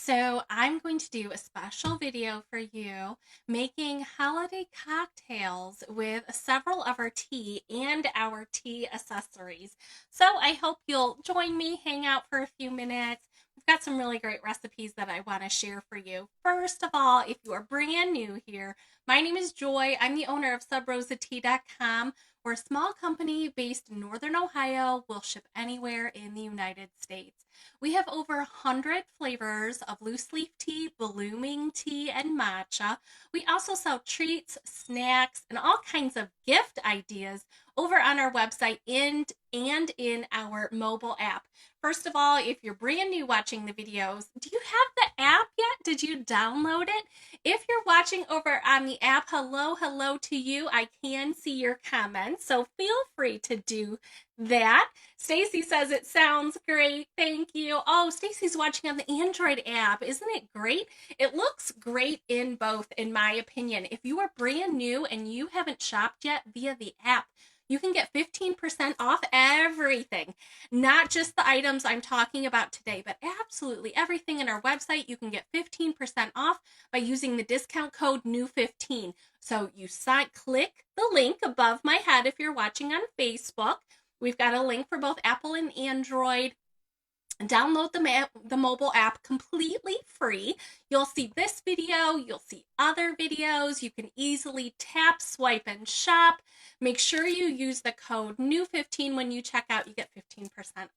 So I'm going to do a special video for you making holiday cocktails with several of our tea and our tea accessories. So I hope you'll join me, hang out for a few minutes. We've got some really great recipes that I want to share for you. First of all, if you are brand new here, my name is Joy. I'm the owner of subrosatea.com. We're a small company based in Northern Ohio. We'll ship anywhere in the United States. We have over 100 flavors of loose leaf tea, blooming tea, and matcha. We also sell treats, snacks, and all kinds of gift ideas over on our website and in our mobile app. First of all, if you're brand new watching the videos, do you have the app yet? Did you download it? If you're watching over on the app, hello to you. I can see your comments, so feel free to do that. Stacy says it sounds great. Thank you. Oh, Stacy's watching on the Android app. Isn't it great? It looks great in both, in my opinion. If you are brand new and you haven't shopped yet via the app, you can get 15% off everything, not just the items I'm talking about today, but absolutely everything in our website. You can get 15% off by using the discount code NEW15. So you click the link above my head if you're watching on Facebook. We've got a link for both Apple and Android. Download the mobile app completely free. You'll see this video, you'll see other videos. You can easily tap, swipe, and shop. Make sure you use the code NEW15 when you check out. You get 15%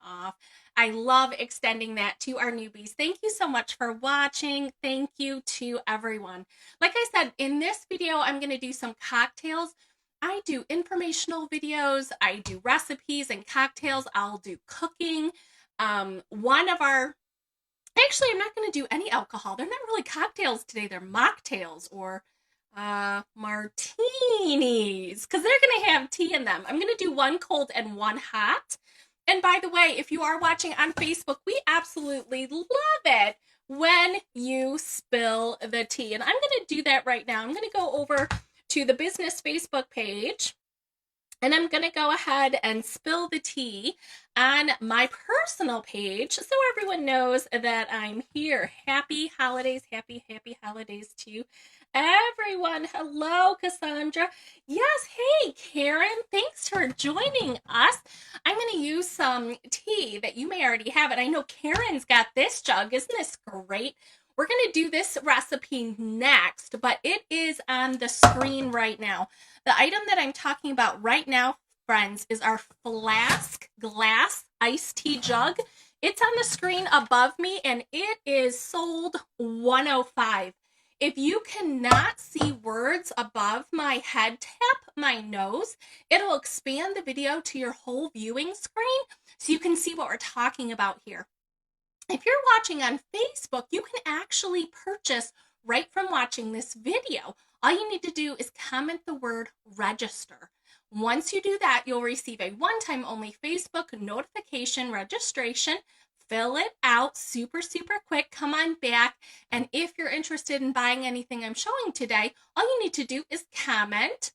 off. I love extending that to our newbies. Thank you so much for watching. Thank you to everyone. Like I said, in this video, I'm going to do some cocktails. I do informational videos. I do recipes and cocktails. I'll do cooking. I'm not going to do any alcohol. They're not really cocktails today. They're mocktails or martinis because they're going to have tea in them. I'm going to do one cold and one hot. And by the way, if you are watching on Facebook, we absolutely love it when you spill the tea. And I'm going to do that right now. I'm going to go over to the business Facebook page. And I'm going to go ahead and spill the tea on my personal page so everyone knows that I'm here. Happy holidays, happy holidays to everyone. Hello, Cassandra. Yes, hey, Karen. Thanks for joining us. I'm going to use some tea that you may already have. And I know Karen's got this jug. Isn't this great? We're going to do this recipe next, but it is on the screen right now. The item that I'm talking about right now, friends, is our flask glass iced tea jug. It's on the screen above me, and it is sold $105. If you cannot see words above my head, tap my nose. It'll expand the video to your whole viewing screen so you can see what we're talking about here. If you're watching on Facebook, you can actually purchase right from watching this video. All you need to do is comment the word register. Once you do that, you'll receive a one-time only Facebook notification registration. Fill it out super quick. Come on back. And if you're interested in buying anything I'm showing today, all you need to do is comment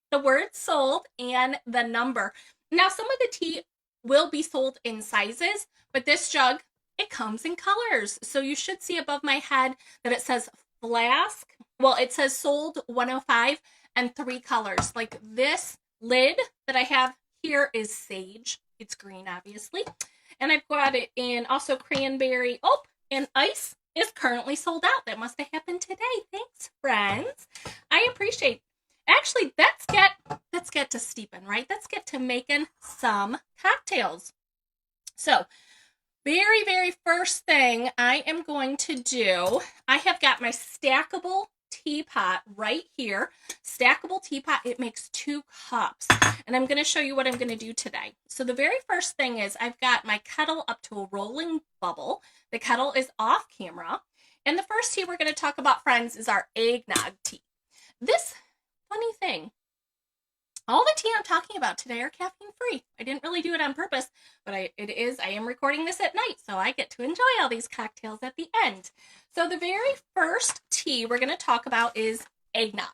the word sold and the number. Now, some of the tea will be sold in sizes, but this jug, it comes in colors. So you should see above my head that it says flask. Well, it says sold 105 and 3 colors. Like this lid that I have here is sage. It's green, obviously. And I've got it in also cranberry. Oh, and ice is currently sold out. That must have happened today. Thanks, friends. I appreciate it. Actually, let's get to steeping, right? Let's get to making some cocktails. So, very first thing I am going to do, I have got my stackable teapot right here. Stackable teapot, it makes 2 cups. And I'm going to show you what I'm going to do today. So the very first thing is I've got my kettle up to a rolling bubble. The kettle is off camera. And the first tea we're going to talk about, friends, is our eggnog tea. This funny thing, all the tea I'm talking about today are caffeine-free. I didn't really do it on purpose, but I am recording this at night, so I get to enjoy all these cocktails at the end. So the very first tea we're going to talk about is eggnog.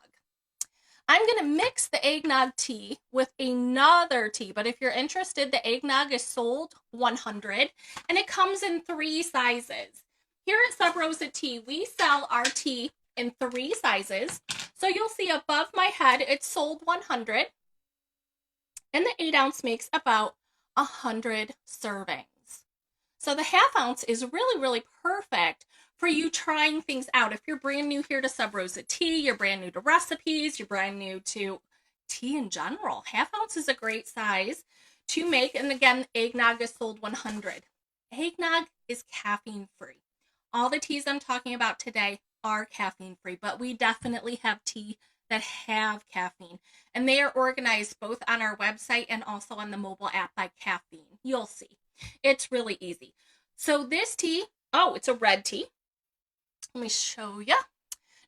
I'm going to mix the eggnog tea with another tea, but if you're interested, the eggnog is sold $100, and it comes in 3 sizes. Here at Sub Rosa Tea, we sell our tea in 3 sizes. So you'll see above my head, it's sold 100. And the 8 ounce makes about 100 servings. So the half ounce is really, really perfect for you trying things out. If you're brand new here to Sub Rosa Tea, you're brand new to recipes, you're brand new to tea in general, half ounce is a great size to make. And again, eggnog is sold 100. Eggnog is caffeine free. All the teas I'm talking about today are caffeine free, but we definitely have tea that have caffeine, and they are organized both on our website and also on the mobile app by caffeine. You'll see. It's really easy. So this tea, oh, it's a red tea. Let me show you.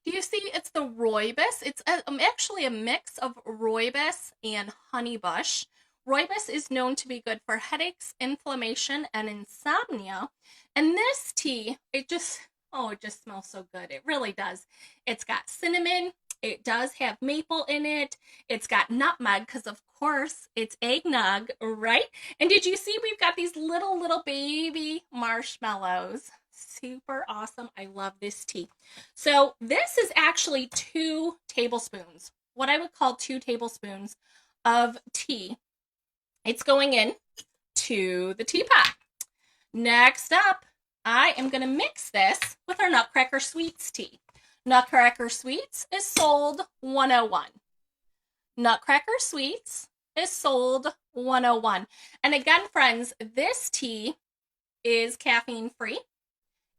Do you see it's the Rooibos? It's actually a mix of Rooibos and honeybush. Rooibos is known to be good for headaches, inflammation, and insomnia. And this tea, it just smells so good. It really does. It's got cinnamon. It does have maple in it. It's got nutmeg because, of course, it's eggnog, right? And did you see we've got these little baby marshmallows? Super awesome. I love this tea. So this is actually 2 tablespoons, what I would call 2 tablespoons of tea. It's going in to the teapot. Next up, I am going to mix this with our Nutcracker Suites tea. Nutcracker Suites is sold 101. Nutcracker Suites is sold 101. And again, friends, this tea is caffeine free.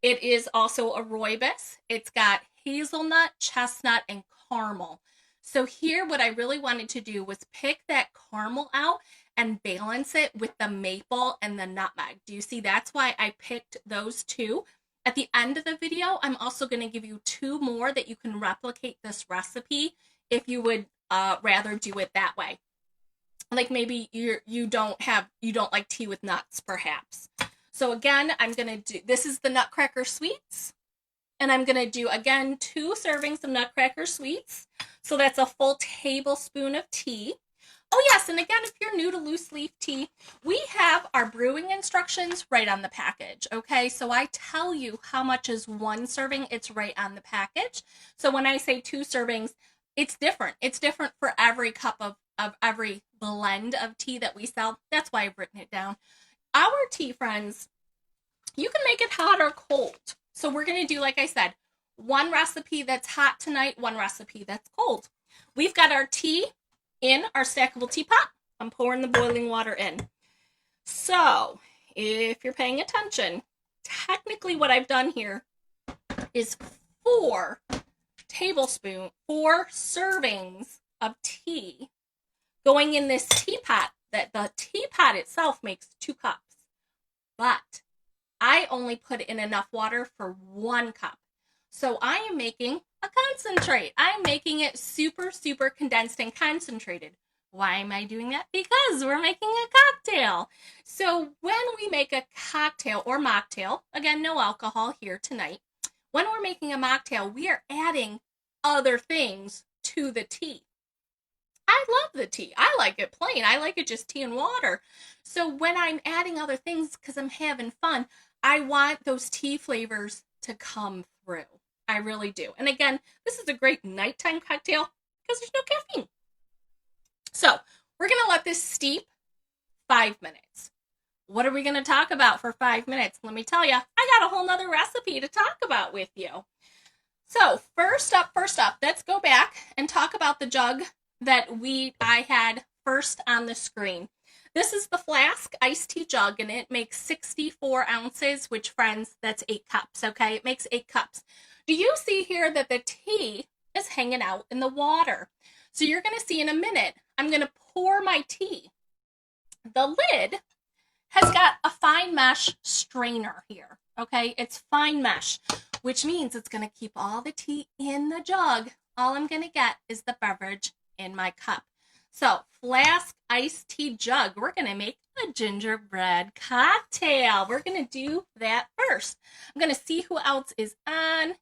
It is also a Rooibos. It's got hazelnut, chestnut, and caramel. So here, what I really wanted to do was pick that caramel out and balance it with the maple and the nutmeg. Do you see? That's why I picked those 2. At the end of the video, I'm also going to give you 2 more that you can replicate this recipe if you would rather do it that way. Like maybe you don't like tea with nuts, perhaps. So again, I'm going to do, this is the Nutcracker Suites, and I'm going to do, again, 2 servings of Nutcracker Suites. So that's a full tablespoon of tea. Oh yes, and again, if you're new to loose leaf tea, we have our brewing instructions right on the package, okay? So I tell you how much is 1 serving, it's right on the package. So when I say 2 servings, it's different. It's different for every cup of every blend of tea that we sell. That's why I've written it down. Our tea, friends, you can make it hot or cold. So we're gonna do, like I said, 1 recipe that's hot tonight, 1 recipe that's cold. We've got our tea in our stackable teapot. I'm pouring the boiling water in. So if you're paying attention, technically what I've done here is 4 servings of tea going in this teapot. That the teapot itself makes 2 cups, but I only put in enough water for 1 cup. So I am making a concentrate. I'm making it super, super condensed and concentrated. Why am I doing that? Because we're making a cocktail. So when we make a cocktail or mocktail, again, no alcohol here tonight. When we're making a mocktail, we are adding other things to the tea. I love the tea. I like it plain. I like it just tea and water. So when I'm adding other things because I'm having fun, I want those tea flavors to come through. I really do. And again, this is a great nighttime cocktail because there's no caffeine. So we're going to let this steep 5 minutes. What are we going to talk about for 5 minutes? Let me tell you, I got a whole nother recipe to talk about with you. So first up, let's go back and talk about the jug that I had first on the screen. This is the Flask iced tea jug, and it makes 64 ounces, which, friends, that's 8 cups, okay? It makes 8 cups. Do you see here that the tea is hanging out in the water? So you're going to see in a minute, I'm going to pour my tea. The lid has got a fine mesh strainer here, okay? It's fine mesh, which means it's going to keep all the tea in the jug. All I'm going to get is the beverage in my cup. So, Flask iced tea jug. We're going to make a gingerbread cocktail. We're going to do that first. I'm going to see who else is on.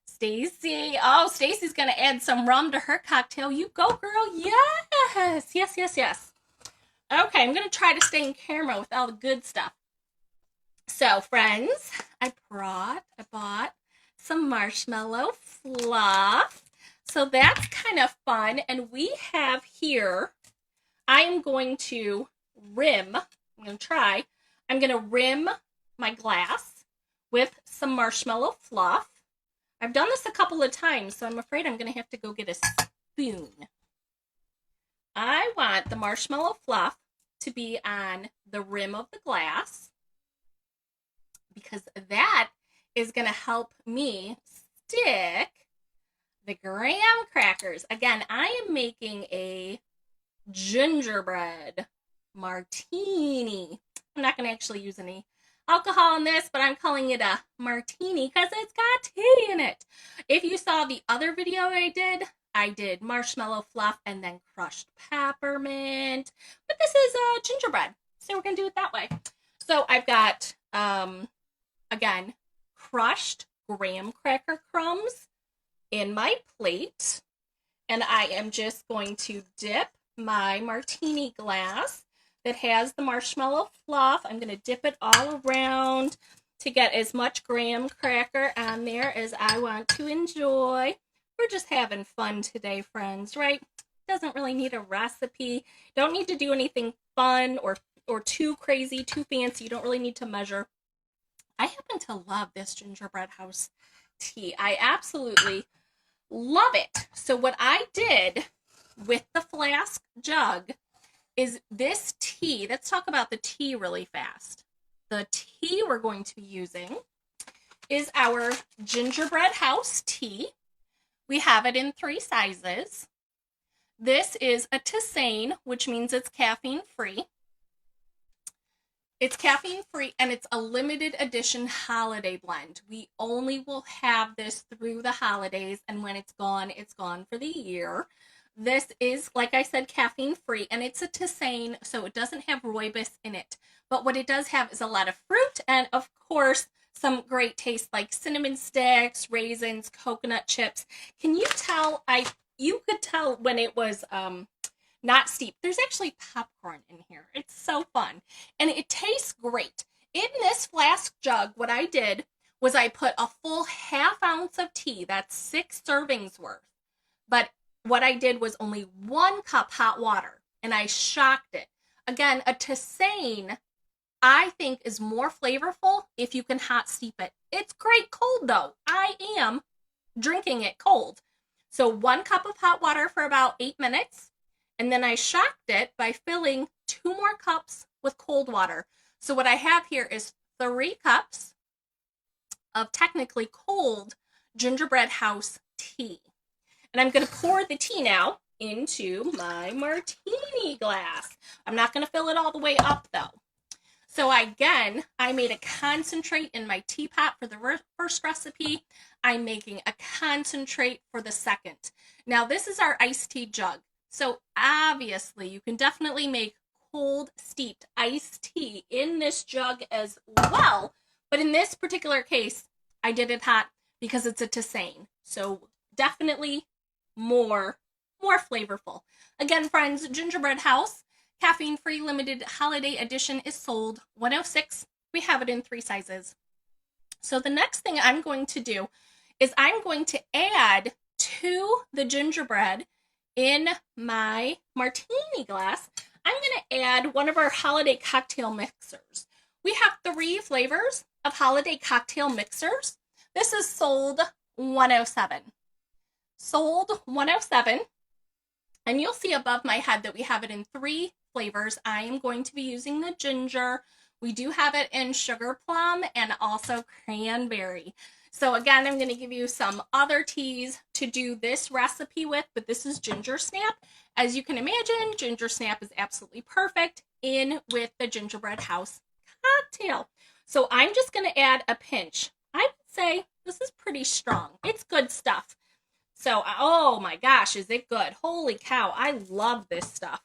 Stacy. Oh, Stacy's going to add some rum to her cocktail. You go, girl. Yes. Yes. Okay, I'm going to try to stay in camera with all the good stuff. So, friends, I bought some marshmallow fluff. So that's kind of fun. And we have here, I am going to I'm going to rim my glass with some marshmallow fluff. I've done this a couple of times, so I'm afraid I'm going to have to go get a spoon. I want the marshmallow fluff to be on the rim of the glass because that is going to help me stick the graham crackers. Again, I am making a gingerbread martini. I'm not going to actually use any alcohol in this, but I'm calling it a martini because it's got tea in it. If you saw the other video I did marshmallow fluff and then crushed peppermint. But this is gingerbread, so we're going to do it that way. So I've got, again, crushed graham cracker crumbs in my plate. And I am just going to dip my martini glass that has the marshmallow fluff. I'm going to dip it all around to get as much graham cracker on there as I want to enjoy. We're just having fun today, friends, right? Doesn't really need a recipe. Don't need to do anything fun or too crazy, too fancy. You don't really need to measure. I happen to love this Gingerbread House tea. I absolutely love it. So what I did with the flask jug is this tea. Let's talk about the tea really fast. The tea we're going to be using is our Gingerbread House tea. We have it in 3 sizes. This is a tisane, which means it's caffeine-free. It's caffeine-free, and it's a limited edition holiday blend. We only will have this through the holidays, and when it's gone for the year. This is, like I said, caffeine-free, and it's a tisane, so it doesn't have Rooibos in it. But what it does have is a lot of fruit, and of course, some great taste like cinnamon sticks, raisins, coconut chips. Can you tell? You could tell when it was not steep. There's actually popcorn in here. It's so fun. And it tastes great. In this flask jug, what I did was I put a full ½ ounce of tea. That's 6 servings worth. But what I did was only 1 cup hot water, and I shocked it. Again, a tisane, I think, is more flavorful if you can hot steep it. It's great cold, though. I am drinking it cold. So 1 cup of hot water for about 8 minutes, and then I shocked it by filling 2 more cups with cold water. So what I have here is 3 cups of technically cold Gingerbread House tea. And I'm going to pour the tea now into my martini glass. I'm not going to fill it all the way up, though. So again, I made a concentrate in my teapot for the first recipe. I'm making a concentrate for the second. Now, this is our iced tea jug. So obviously, you can definitely make cold steeped iced tea in this jug as well. But in this particular case, I did it hot because it's a tisane. So definitely more flavorful. Again, friends, Gingerbread House caffeine-free limited holiday edition is sold $106. We have it in 3 sizes. So the next thing I'm going to do is I'm going to add to the gingerbread in my martini glass. I'm going to add one of our holiday cocktail mixers. We have 3 flavors of holiday cocktail mixers. This is sold $107. Sold $107. And you'll see above my head that we have it in 3 flavors. I am going to be using the ginger. We do have it in sugar plum and also cranberry. So again, I'm going to give you some other teas to do this recipe with, but this is ginger snap. As you can imagine, ginger snap is absolutely perfect in with the Gingerbread House cocktail. So I'm just going to add a pinch. I would say this is pretty strong. It's good stuff. So, oh my gosh, is it good? Holy cow, I love this stuff.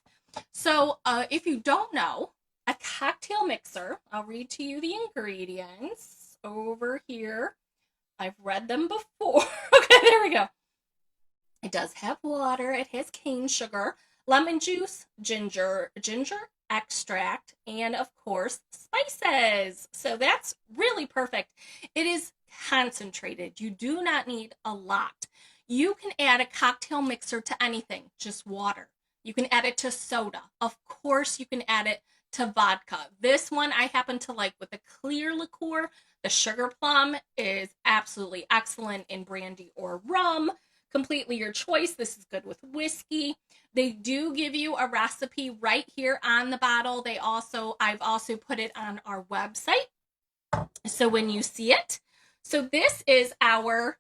So, if you don't know, a cocktail mixer, I'll read to you the ingredients over here. I've read them before. Okay, there we go. It does have water. It has cane sugar, lemon juice, ginger, extract, and of course, spices. So that's really perfect. It is concentrated. You do not need a lot. You can add a cocktail mixer to anything, just water. You can add it to soda. Of course, you can add it to vodka. This one I happen to like with the clear liqueur. The sugar plum is absolutely excellent in brandy or rum. Completely your choice. This is good with whiskey. They do give you a recipe right here on the bottle. I've also put it on our website. So when you see it. So this is our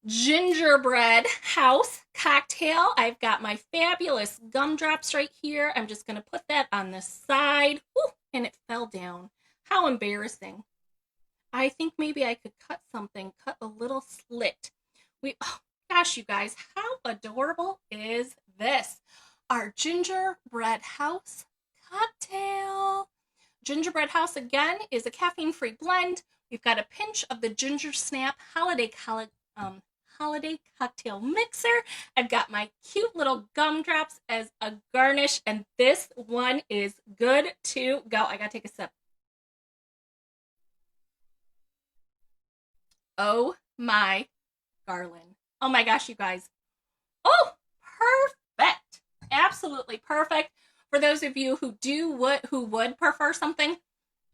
Gingerbread House cocktail. I've got my fabulous gumdrops right here. I'm just going to put that on the side. Ooh, and it fell down. How embarrassing. I think maybe I could cut a little slit. Oh gosh, you guys, how adorable is this? Our Gingerbread House cocktail. Gingerbread House, again, is a caffeine-free blend. We've got a pinch of the ginger snap holiday cocktail mixer. I've got my cute little gumdrops as a garnish, and this one is good to go. I gotta take a sip. Oh my garland. Oh my gosh, you guys. Oh, perfect. Absolutely perfect. For those of you who would prefer something,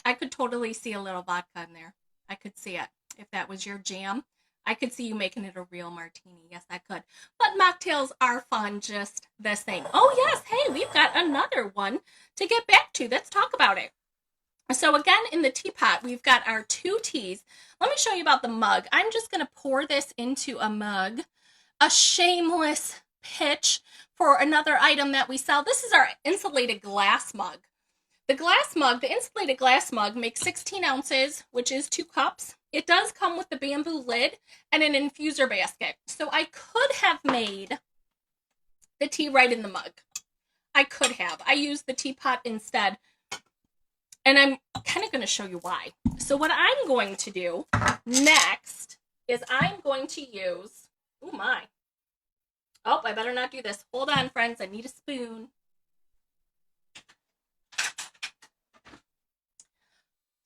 I could totally see a little vodka in there. I could see it. If that was your jam, I could see you making it a real martini. Yes, I could. But mocktails are fun just the same. Oh yes, hey, we've got another one to get back to. Let's talk about it. So again, in the teapot, we've got our 2 teas. Let me show you about the mug. I'm just going to pour this into a mug. A shameless pitch for another item that we sell. This is our insulated glass mug. The insulated glass mug makes 16 ounces, which is 2 cups. It does come with the bamboo lid and an infuser basket. So I could have made the tea right in the mug. I could have. I used the teapot instead. And I'm kind of going to show you why. So what I'm going to do next is I'm going to use, oh my. Oh, I better not do this. Hold on, friends. I need a spoon.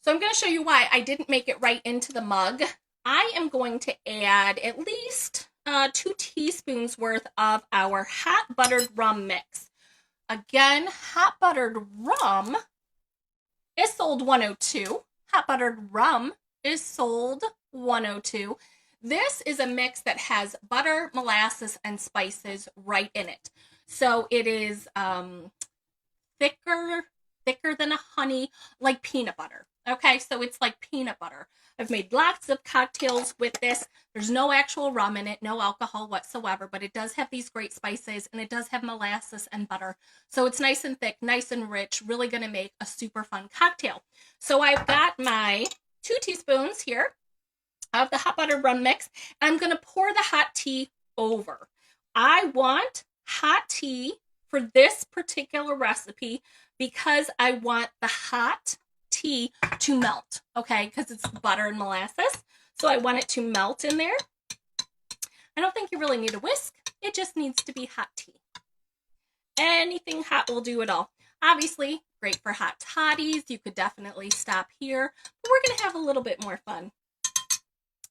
So I'm going to show you why I didn't make it right into the mug. I am going to add at least 2 teaspoons worth of our hot buttered rum mix. Again, hot buttered rum is sold $102. Hot buttered rum is sold $102. This is a mix that has butter, molasses, and spices right in it. So it is thicker than a honey, like peanut butter. Okay, so it's like peanut butter. I've made lots of cocktails with this. There's no actual rum in it, no alcohol whatsoever, but it does have these great spices, and it does have molasses and butter. So it's nice and thick, nice and rich, really going to make a super fun cocktail. So I've got my 2 teaspoons here of the hot buttered rum mix, and I'm going to pour the hot tea over. I want hot tea for this particular recipe because I want the hot tea to melt, okay, because it's butter and molasses, so I want it to melt in there. I don't think you really need a whisk. It just needs to be hot tea. Anything hot will do it all. Obviously, great for hot toddies. You could definitely stop here, but we're going to have a little bit more fun.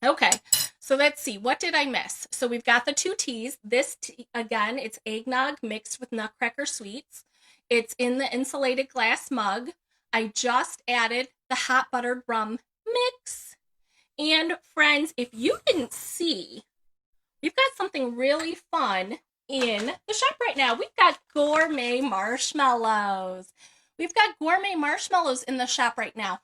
Okay, so let's see. What did I miss? So we've got the 2 teas. This tea, again, it's eggnog mixed with Nutcracker Suites. It's in the insulated glass mug. I just added the hot buttered rum mix. And friends, if you didn't see, we've got something really fun in the shop right now. We've got gourmet marshmallows. We've got gourmet marshmallows in the shop right now.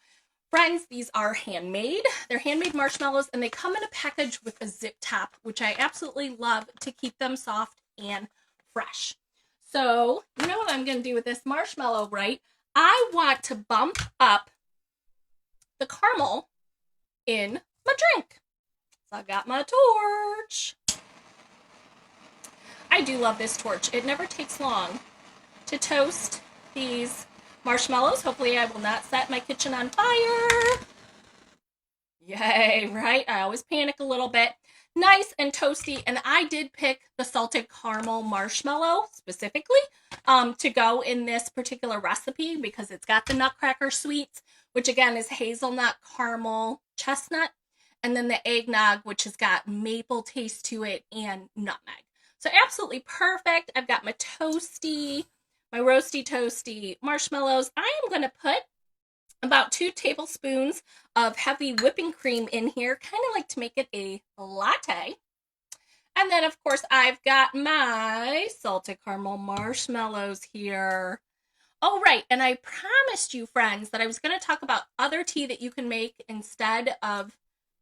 Friends, these are handmade. They're handmade marshmallows, and they come in a package with a zip top, which I absolutely love to keep them soft and fresh. So, you know what I'm going to do with this marshmallow, right? I want to bump up the caramel in my drink. So I got my torch. I do love this torch. It never takes long to toast these marshmallows. Hopefully I will not set my kitchen on fire. Yay, right? I always panic a little bit. nice and toasty. And I did pick the salted caramel marshmallow specifically to go in this particular recipe because it's got the Nutcracker Suites, which again is hazelnut, caramel, chestnut, and then the eggnog, which has got maple taste to it and nutmeg. So absolutely perfect. I've got my roasty toasty marshmallows. I am going to put about 2 tablespoons of heavy whipping cream in here, kind of like to make it a latte. And then, of course, I've got my salted caramel marshmallows here. Oh, right, and I promised you, friends, that I was going to talk about other tea that you can make instead of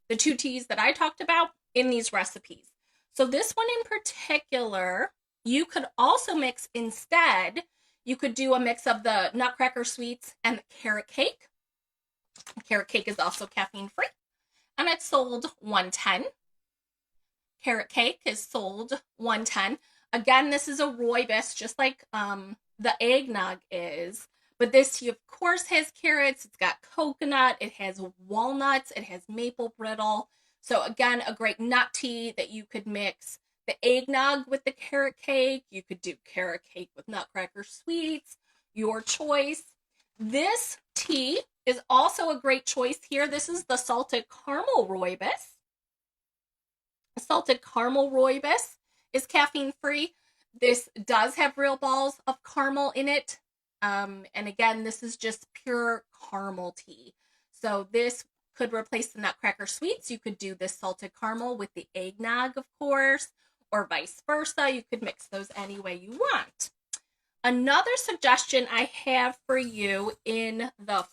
the 2 teas that I talked about in these recipes. So this one in particular, you could also mix instead. You could do a mix of the Nutcracker Suites and the carrot cake. The carrot cake is also caffeine-free, and it's sold $1.10. Carrot cake is sold $1.10. Again, this is a Rooibos, just like the eggnog is. But this tea, of course, has carrots. It's got coconut. It has walnuts. It has maple brittle. So again, a great nut tea that you could mix the eggnog with the carrot cake. You could do carrot cake with Nutcracker Suites, your choice. This tea is also a great choice here. This is the salted caramel Rooibos. Salted caramel Rooibos is caffeine free. This does have real balls of caramel in it. And again, this is just pure caramel tea. So this could replace the Nutcracker Suites. You could do this salted caramel with the eggnog, of course, or vice versa. You could mix those any way you want. Another suggestion I have for you in the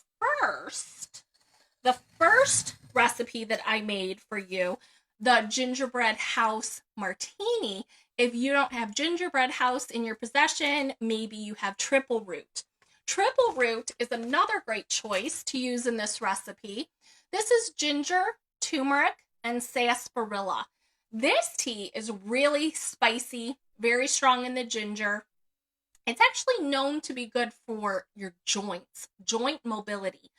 first recipe that I made for you, the Gingerbread House Martini. If you don't have Gingerbread House in your possession, maybe you have Triple Root. Triple Root is another great choice to use in this recipe. This is ginger, turmeric, and sarsaparilla. This tea is really spicy, very strong in the ginger. It's actually known to be good for your joints, joint mobility.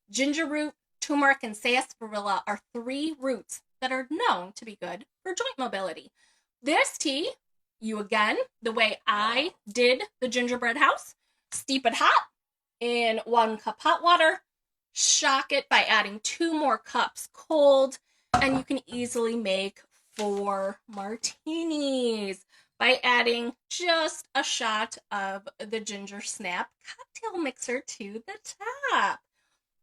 Ginger root, turmeric, and sarsaparilla are 3 roots that are known to be good for joint mobility. This tea, you again, the way I did the Gingerbread House, steep it hot in 1 cup hot water, shock it by adding 2 more cups cold, and you can easily make 4 martinis by adding just a shot of the ginger snap cocktail mixer to the top.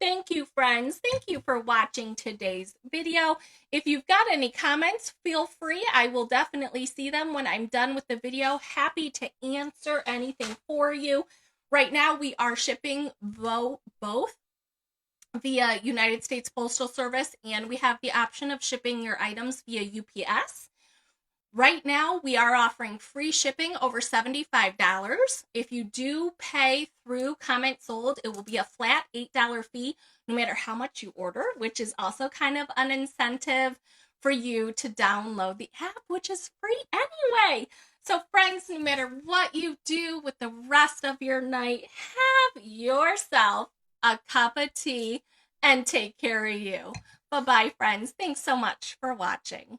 Thank you, friends. Thank you for watching today's video. If you've got any comments, feel free. I will definitely see them when I'm done with the video. Happy to answer anything for you. Right now, we are shipping both via United States Postal Service, and we have the option of shipping your items via UPS. Right now, we are offering free shipping over $75. If you do pay through Comment Sold, it will be a flat $8 fee no matter how much you order, which is also kind of an incentive for you to download the app, which is free anyway. So friends, no matter what you do with the rest of your night, have yourself a cup of tea and take care of you. Bye-bye, friends. Thanks so much for watching.